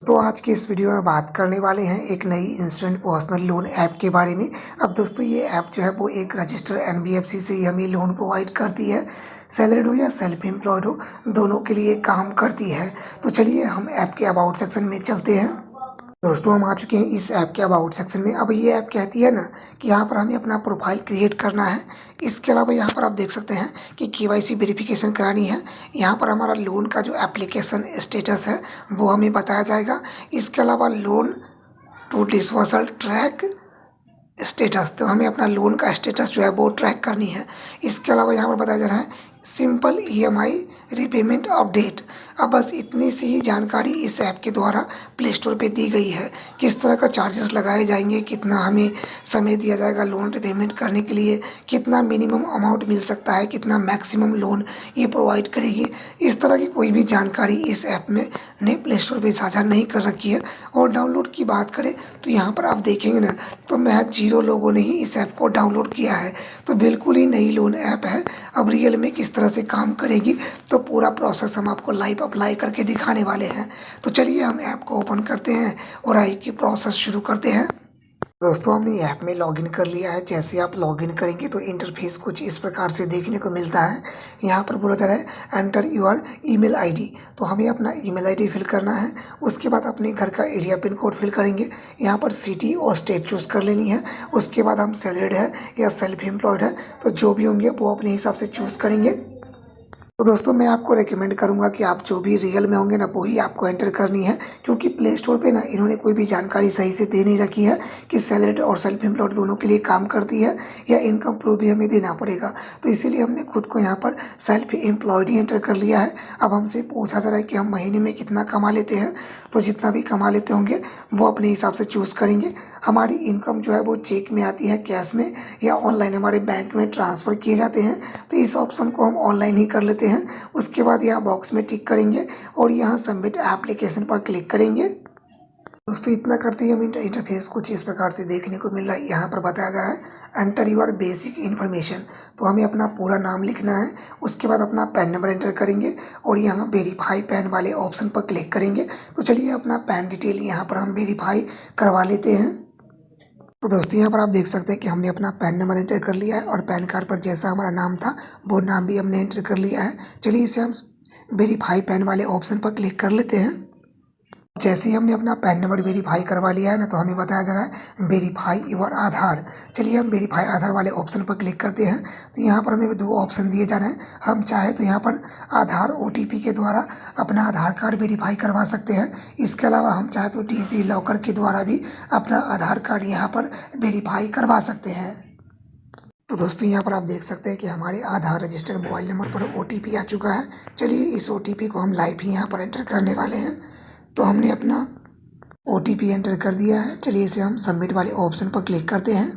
तो आज की इस वीडियो में बात करने वाले हैं एक नई इंस्टेंट पर्सनल लोन ऐप के बारे में। अब दोस्तों ये ऐप जो है वो एक रजिस्टर्ड एनबीएफसी से ही हमें लोन प्रोवाइड करती है। सैलरीड हो या सेल्फ एम्प्लॉयड हो, दोनों के लिए काम करती है। तो चलिए हम ऐप के अबाउट सेक्शन में चलते हैं। दोस्तों हम आ चुके हैं इस ऐप के अबाउट सेक्शन में। अब ये ऐप कहती है ना कि यहाँ पर हमें अपना प्रोफाइल क्रिएट करना है। इसके अलावा यहाँ पर आप देख सकते हैं कि केवाईसी वेरिफिकेशन करानी है। यहाँ पर हमारा लोन का जो एप्लीकेशन स्टेटस है वो हमें बताया जाएगा। इसके अलावा लोन टू डिसवर्सल ट्रैक स्टेटस, तो हमें अपना लोन का स्टेटस जो है वो ट्रैक करनी है। इसके अलावा यहाँ पर बताया जा रहा है सिंपल ईएमआई रीपेमेंट अपडेट। अब बस इतनी सी ही जानकारी इस ऐप के द्वारा प्ले स्टोर पे दी गई है। किस तरह का चार्जेस लगाए जाएंगे, कितना हमें समय दिया जाएगा लोन रीपेमेंट करने के लिए, कितना मिनिमम अमाउंट मिल सकता है, कितना मैक्सिमम लोन ये प्रोवाइड करेगी, इस तरह की कोई भी जानकारी इस ऐप में ने प्ले स्टोर पर साझा नहीं कर रखी है। और डाउनलोड की बात करें तो यहाँ पर आप देखेंगे ना तो महज 0 लोगों ने ही इस ऐप को डाउनलोड किया है। तो बिल्कुल ही नई लोन ऐप है। अब रियल में किस तरह से काम करेगी तो पूरा प्रोसेस हम आपको लाइव अप्लाई करके दिखाने वाले हैं। तो चलिए हम ऐप को ओपन करते हैं और आई की प्रोसेस शुरू करते हैं। दोस्तों हमने ऐप में लॉगिन कर लिया है। जैसे आप लॉगिन करेंगे तो इंटरफेस कुछ इस प्रकार से देखने को मिलता है। यहाँ पर बोला जा रहा है एंटर यूर ईमेल आईडी, तो हमें अपना ईमेल आईडी फिल करना है। उसके बाद अपने घर का एरिया पिन कोड फिल करेंगे। यहाँ पर सिटी और स्टेट चूज़ कर लेनी है। उसके बाद हम सैलरीड है या सेल्फ एम्प्लॉयड है, तो जो भी होंगे वो अपने हिसाब से चूज़ करेंगे। तो दोस्तों मैं आपको रेकमेंड करूंगा कि आप जो भी रियल में होंगे ना वही आपको एंटर करनी है, क्योंकि प्ले स्टोर पे ना इन्होंने कोई भी जानकारी सही से दे नहीं रखी है कि सैलरीड और सेल्फ एम्प्लॉयड दोनों के लिए काम करती है या इनकम प्रूफ भी हमें देना पड़ेगा। तो इसीलिए हमने खुद को यहाँ पर सेल्फ एम्प्लॉयड ही एंटर कर लिया है। अब हमसे पूछा जा रहा है कि हम महीने में कितना कमा लेते हैं, तो जितना भी कमा लेते होंगे वो अपने हिसाब से चूज़ करेंगे। हमारी इनकम जो है वो चेक में आती है, कैश में या ऑनलाइन हमारे बैंक में ट्रांसफ़र किए जाते हैं। तो इस ऑप्शन को हम ऑनलाइन ही कर लेते हैं। उसके बाद यहाँ बॉक्स में टिक करेंगे और यहाँ सबमिट एप्लीकेशन पर क्लिक करेंगे। दोस्तों इतना करते ही हमें इंटरफेस कुछ इस प्रकार से देखने को मिल रहा है। यहाँ पर बताया जा रहा है एंटर यूर बेसिक इन्फॉर्मेशन, तो हमें अपना पूरा नाम लिखना है। उसके बाद अपना पैन नंबर एंटर करेंगे और यहाँ वेरीफाई पैन वाले ऑप्शन पर क्लिक करेंगे। तो चलिए अपना पैन डिटेल यहाँ पर हम वेरीफाई करवा लेते हैं। तो दोस्तों यहाँ पर आप देख सकते हैं कि हमने अपना पैन नंबर एंटर कर लिया है और पैन कार्ड पर जैसा हमारा नाम था वो नाम भी हमने एंटर कर लिया है। चलिए इसे हम वेरीफाई पैन वाले ऑप्शन पर क्लिक कर लेते हैं। जैसे ही हमने अपना पैन नंबर वेरीफाई करवा लिया है ना, तो हमें बताया जा रहा है वेरीफाई योर आधार। चलिए हम वेरीफाई आधार वाले ऑप्शन पर क्लिक करते हैं। तो यहाँ पर हमें 2 ऑप्शन दिए जा रहे हैं। हम चाहे तो यहाँ पर आधार ओटीपी के द्वारा अपना आधार कार्ड वेरीफाई करवा सकते हैं। इसके अलावा हम चाहे तो डिजी लॉकर के द्वारा भी अपना आधार कार्ड यहाँ पर वेरीफाई करवा सकते हैं। तो दोस्तों यहाँ पर आप देख सकते हैं कि हमारे आधार रजिस्टर्ड मोबाइल नंबर पर ओटीपी आ चुका है। चलिए इस ओटीपी को हम लाइव ही यहाँ पर एंटर करने वाले हैं। तो हमने अपना ओटीपी एंटर कर दिया है। चलिए इसे हम सबमिट वाले ऑप्शन पर क्लिक करते हैं।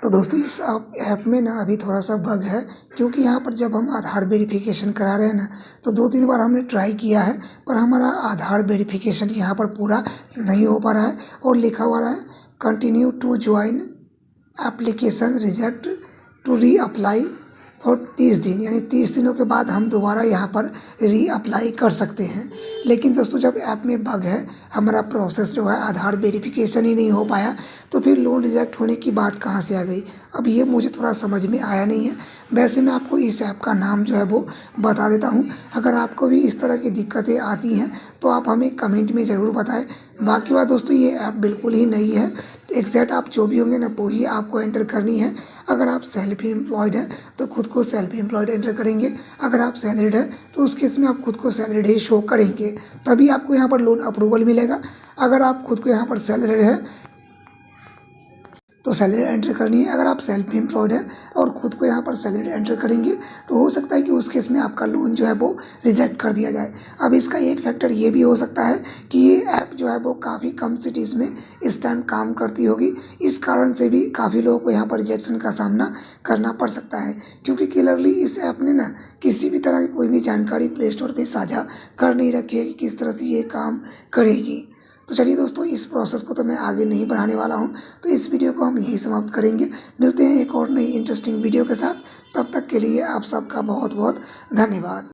तो दोस्तों इस ऐप में ना अभी थोड़ा सा बग है, क्योंकि यहाँ पर जब हम आधार वेरिफिकेशन करा रहे हैं ना तो 2-3 बार हमने ट्राई किया है, पर हमारा आधार वेरिफिकेशन यहाँ पर पूरा नहीं हो पा रहा है और लिखा हुआ है continue to join application reject to reapply for 30 दिन, यानी 30 दिनों के बाद हम दोबारा यहाँ पर री अप्लाई कर सकते हैं। लेकिन दोस्तों जब ऐप में बग है, हमारा प्रोसेस जो है आधार वेरिफिकेशन ही नहीं हो पाया, तो फिर लोन रिजेक्ट होने की बात कहाँ से आ गई, अब ये मुझे थोड़ा समझ में आया नहीं है। वैसे मैं आपको इस ऐप का नाम जो है वो बता देता हूँ। अगर आपको भी इस तरह की दिक्कतें आती हैं तो आप हमें कमेंट में ज़रूर बताएं। बाकी बात दोस्तों ये ऐप बिल्कुल ही नई है। एग्जैक्ट आप जो भी होंगे ना वो ही आपको एंटर करनी है। अगर आप सेल्फ एम्प्लॉयड है तो खुद को सेल्फ एम्प्लॉयड एंटर करेंगे। अगर आप सैलरीड है तो उस केस में आप खुद को सैलरीड ही शो करेंगे, तभी आपको यहाँ पर लोन अप्रूवल मिलेगा। अगर आप खुद को यहाँ पर सैलरीड है तो सैलरी एंटर करनी है। अगर आप सेल्फ एम्प्लॉयड है और खुद को यहाँ पर सैलरी एंटर करेंगे तो हो सकता है कि उस केस में आपका लोन जो है वो रिजेक्ट कर दिया जाए। अब इसका एक फैक्टर ये भी हो सकता है कि ये ऐप जो है वो काफ़ी कम सिटीज़ में इस टाइम काम करती होगी। इस कारण से भी काफ़ी लोगों को यहाँ पर रिजेक्शन का सामना करना पड़ सकता है, क्योंकि क्लियरली इस ऐप ने ना किसी भी तरह की कोई भी जानकारी प्ले स्टोर पर साझा कर नहीं रखी है कि किस तरह से ये काम करेगी। तो चलिए दोस्तों इस प्रोसेस को तो मैं आगे नहीं बढ़ाने वाला हूँ, तो इस वीडियो को हम यहीं समाप्त करेंगे। मिलते हैं एक और नई इंटरेस्टिंग वीडियो के साथ। तब तक के लिए आप सबका बहुत बहुत धन्यवाद।